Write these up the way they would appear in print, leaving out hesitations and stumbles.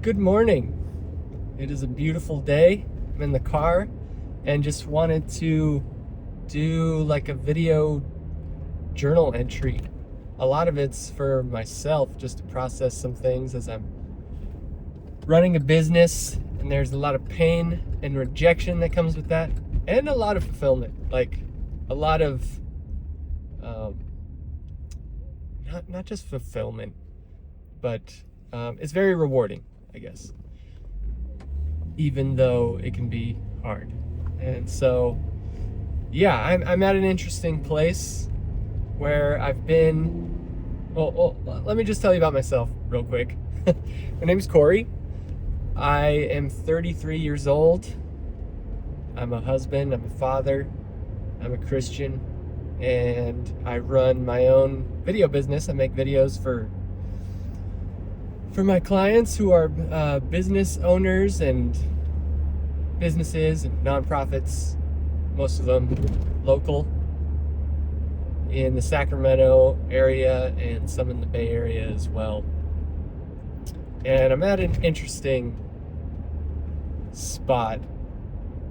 Good morning. It is a beautiful day. I'm in the car and just wanted to do like a video journal entry. A lot of it's for myself, just to process some things as I'm running a business, and there's a lot of pain and rejection that comes with that, and a lot of fulfillment, like a lot of not just fulfillment, but it's very rewarding, I guess, even though it can be hard. And so, yeah, I'm at an interesting place where I've been. Well, let me just tell you about myself real quick. My name's Corey. I am 33 years old. I'm a husband, I'm a father, I'm a Christian, and I run my own video business. I make videos for my clients who are business owners and businesses and nonprofits, most of them local in the Sacramento area and some in the Bay Area as well. And I'm at an interesting spot.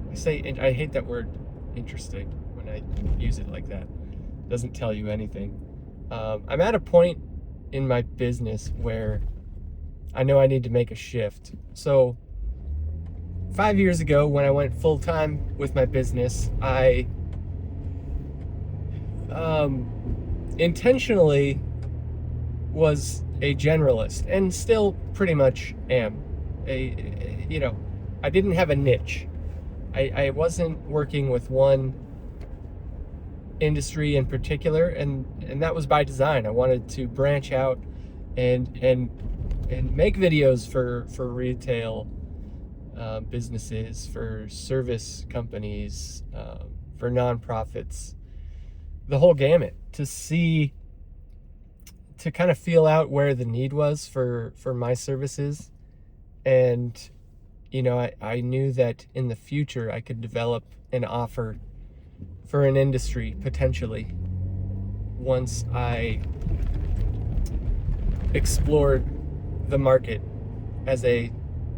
I hate that word interesting when I use it like that. It doesn't tell you anything. I'm at a point in my business where I know I need to make a shift. So 5 years ago, when I went full-time with my business, I intentionally was a generalist, and still pretty much am. I didn't have a niche. I wasn't working with one industry in particular, and that was by design. I wanted to branch out and make videos for retail businesses, for service companies, for nonprofits, the whole gamut, to kind of feel out where the need was for my services. And I knew that in the future I could develop an offer for an industry potentially once I explored the market as a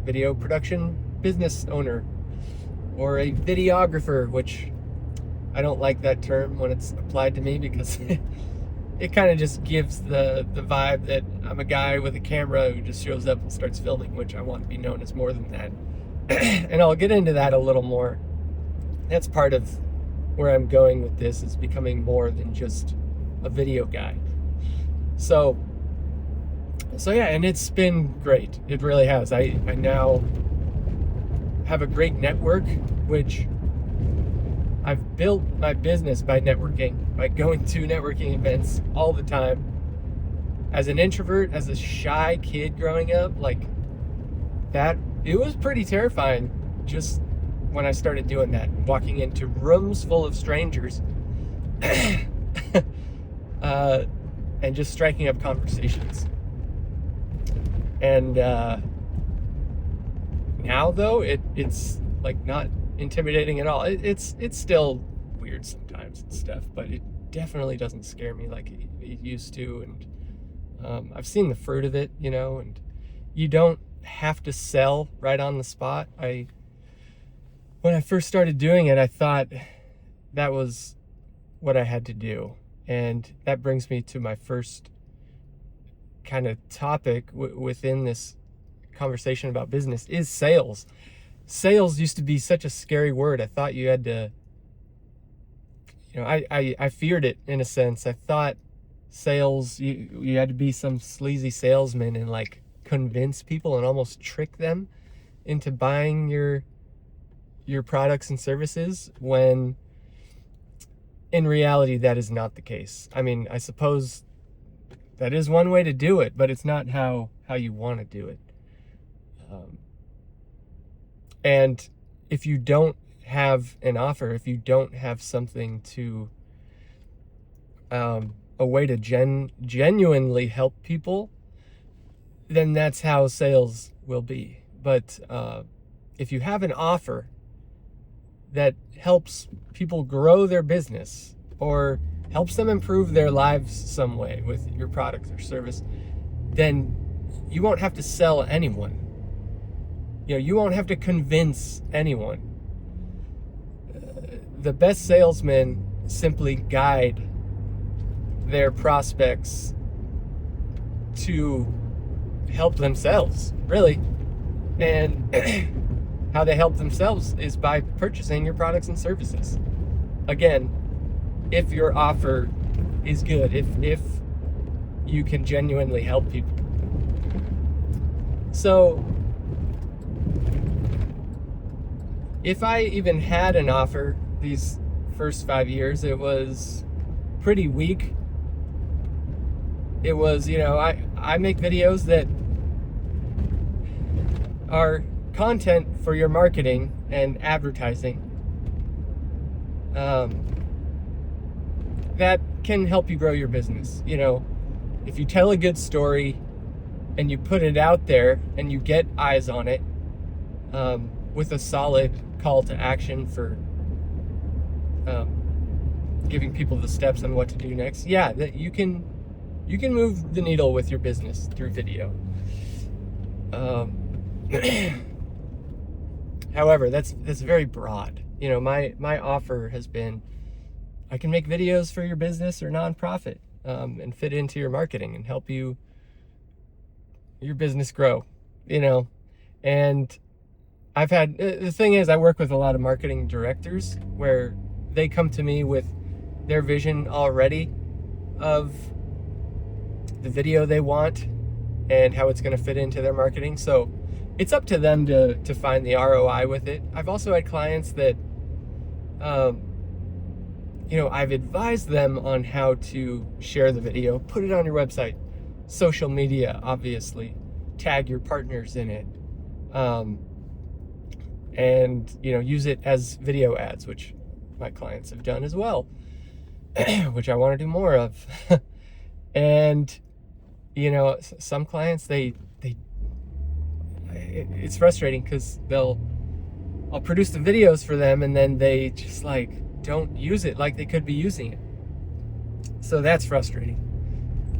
video production business owner, or a videographer, which I don't like that term when it's applied to me, because it kind of just gives the vibe that I'm a guy with a camera who just shows up and starts filming, which I want to be known as more than that. And I'll get into that a little more. That's part of where I'm going with this, is becoming more than just a video guy. So yeah, and it's been great. It really has. I now have a great network, which I've built my business by networking, by going to networking events all the time. As an introvert, as a shy kid growing up, like that, it was pretty terrifying just when I started doing that, walking into rooms full of strangers and just striking up conversations. And now, though, it's like not intimidating at all. It's still weird sometimes and stuff, but it definitely doesn't scare me like it used to. And I've seen the fruit of it, and you don't have to sell right on the spot. When I first started doing it, I thought that was what I had to do. And that brings me to my first kind of topic within this conversation about business, is sales. Sales used to be such a scary word. I thought you had to, I feared it in a sense. I thought sales, you had to be some sleazy salesman and like convince people and almost trick them into buying your products and services, when in reality that is not the case. I mean, I suppose that is one way to do it, but it's not how you want to do it. And if you don't have an offer, if you don't have something to, a way to genuinely help people, then that's how sales will be. But if you have an offer that helps people grow their business, or helps them improve their lives some way with your product or service, then you won't have to sell anyone. You won't have to convince anyone. The best salesmen simply guide their prospects to help themselves, really. And how they help themselves is by purchasing your products and services. Again, if your offer is good, if you can genuinely help people. So, if I even had an offer these first 5 years, it was pretty weak. It was, I make videos that are content for your marketing and advertising that can help you grow your business. If you tell a good story and you put it out there and you get eyes on it, with a solid call to action for giving people the steps on what to do next, that you can move the needle with your business through video. However, that's very broad. My offer has been, I can make videos for your business or nonprofit, and fit into your marketing and help your business grow. And I've had, the thing is, I work with a lot of marketing directors where they come to me with their vision already of the video they want and how it's going to fit into their marketing. So it's up to them to find the ROI with it. I've also had clients that, I've advised them on how to share the video, put it on your website, social media, obviously, tag your partners in it, and use it as video ads, which my clients have done as well, which I want to do more of. And some clients, it's frustrating because I'll produce the videos for them and then they just don't use it like they could be using it. So that's frustrating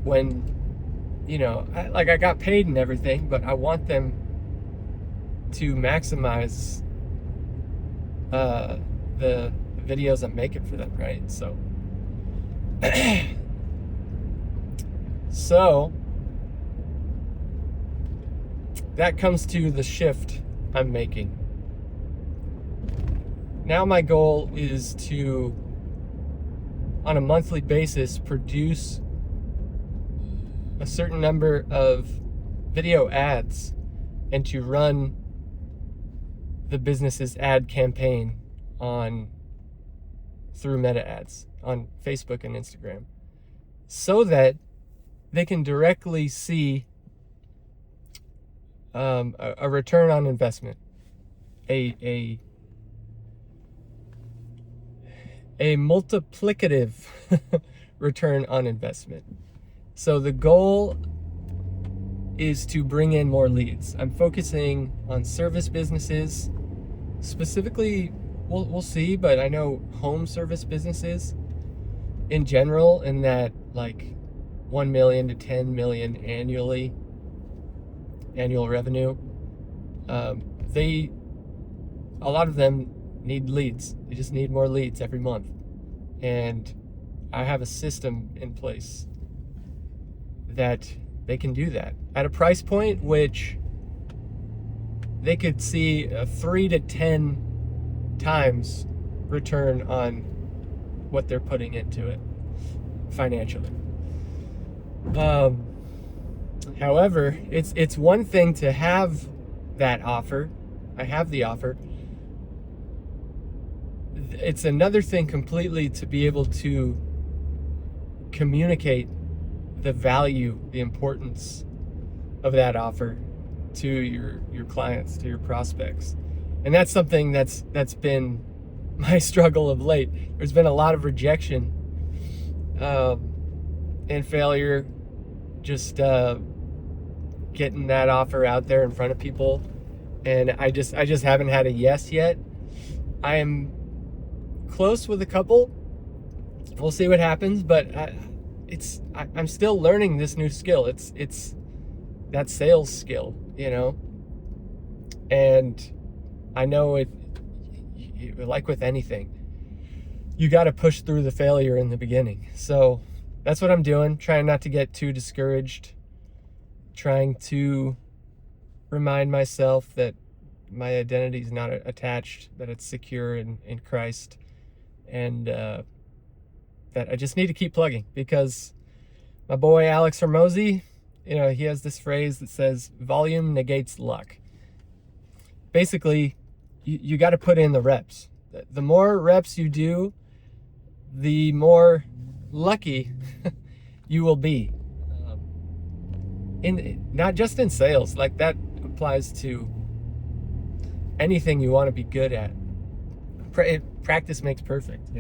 when I got paid and everything, but I want them to maximize the videos I'm making for them, right? So so that comes to the shift I'm making. Now my goal is to, on a monthly basis, produce a certain number of video ads and to run the business's ad campaign through Meta Ads on Facebook and Instagram, so that they can directly see a return on investment, a multiplicative return on investment. So the goal is to bring in more leads. I'm focusing on service businesses, specifically, we'll see, but I know home service businesses in general, in that 1 million to 10 million annual revenue. A lot of them need leads. They just need more leads every month. And I have a system in place that they can do that at a price point which they could see a 3 to 10 times return on what they're putting into it financially. However, it's one thing to have that offer. I have the offer. It's another thing completely to be able to communicate the value, the importance of that offer to your clients, to your prospects. And that's something that's been my struggle of late. There's been a lot of rejection and failure just getting that offer out there in front of people. And I just haven't had a yes yet. I am close with a couple. We'll see what happens, but I'm still learning this new skill. It's that sales skill, And I know like with anything, you got to push through the failure in the beginning. So that's what I'm doing, trying not to get too discouraged, trying to remind myself that my identity is not attached, that it's secure in Christ, and that I just need to keep plugging, because my boy Alex Hormozy, he has this phrase that says volume negates luck. Basically, you got to put in the reps. The more reps you do, the more lucky you will be. Not just in sales, like that applies to anything you want to be good at. Practice makes perfect,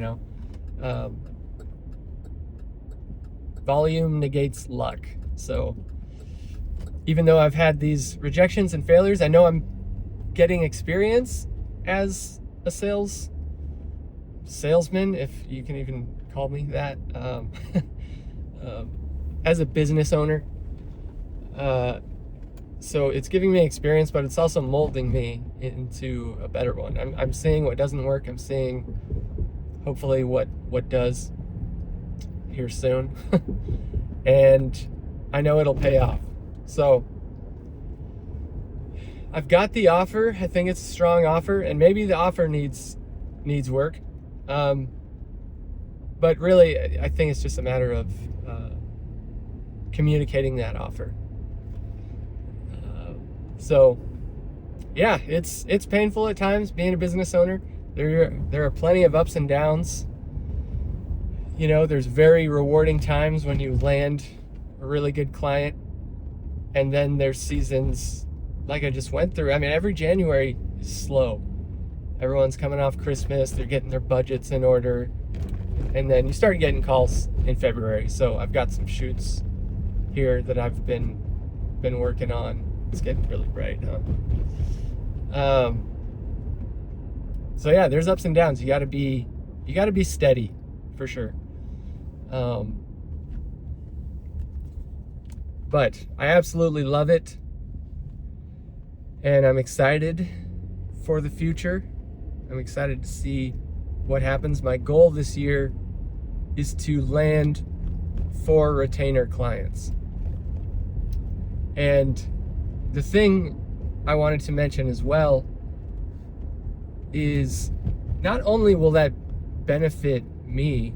volume negates luck. So even though I've had these rejections and failures, I know I'm getting experience as a salesman, if you can even call me that, as a business owner. So it's giving me experience, but it's also molding me into a better one. I'm seeing what doesn't work. I'm seeing hopefully what does here soon. And I know it'll pay off. So I've got the offer. I think it's a strong offer, and maybe the offer needs work. But really, I think it's just a matter of communicating that offer. So yeah, it's painful at times being a business owner. There are plenty of ups and downs. There's very rewarding times when you land a really good client, and then there's seasons like I just went through. I mean, every January is slow. Everyone's coming off Christmas, they're getting their budgets in order, and then you start getting calls in February. So I've got some shoots here that I've been working on. It's getting really bright, huh? So yeah, there's ups and downs. You gotta be steady, for sure. But I absolutely love it, and I'm excited for the future. I'm excited to see what happens. My goal this year is to land 4 retainer clients. And the thing I wanted to mention as well is not only will that benefit me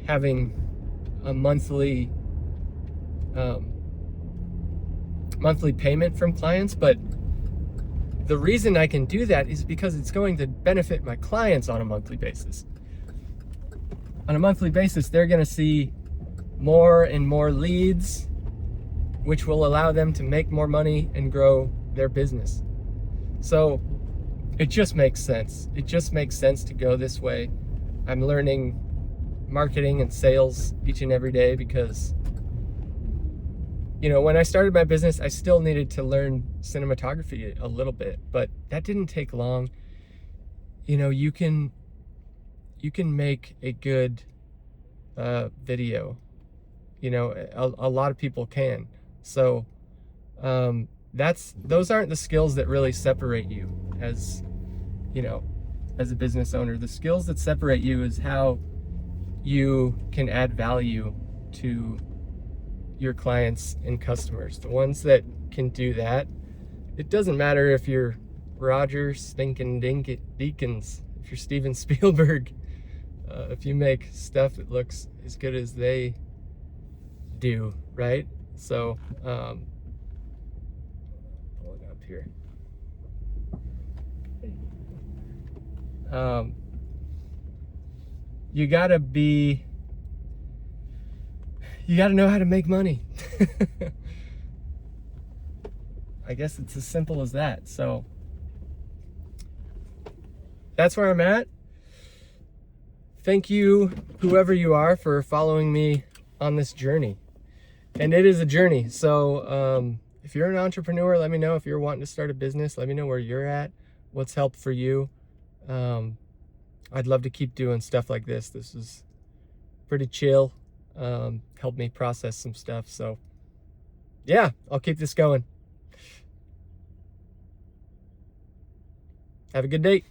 having a monthly payment from clients, but the reason I can do that is because it's going to benefit my clients on a monthly basis. On a monthly basis, they're going to see more and more leads, which will allow them to make more money and grow their business. So it just makes sense. It just makes sense to go this way. I'm learning marketing and sales each and every day because, when I started my business, I still needed to learn cinematography a little bit, but that didn't take long. You can make a good video. A lot of people can. So those aren't the skills that really separate you as a business owner. The skills that separate you is how you can add value to your clients and customers. The ones that can do that, it doesn't matter if you're Roger Stinkin' Deakins, if you're Steven Spielberg, if you make stuff that looks as good as they do, right? So, pull it up here. You gotta know how to make money. I guess it's as simple as that. So that's where I'm at. Thank you, whoever you are, for following me on this journey. And it is a journey. So if you're an entrepreneur, let me know. If you're wanting to start a business, let me know where you're at, what's helped for you. I'd love to keep doing stuff like this. This is pretty chill. Helped me process some stuff. So yeah, I'll keep this going. Have a good day.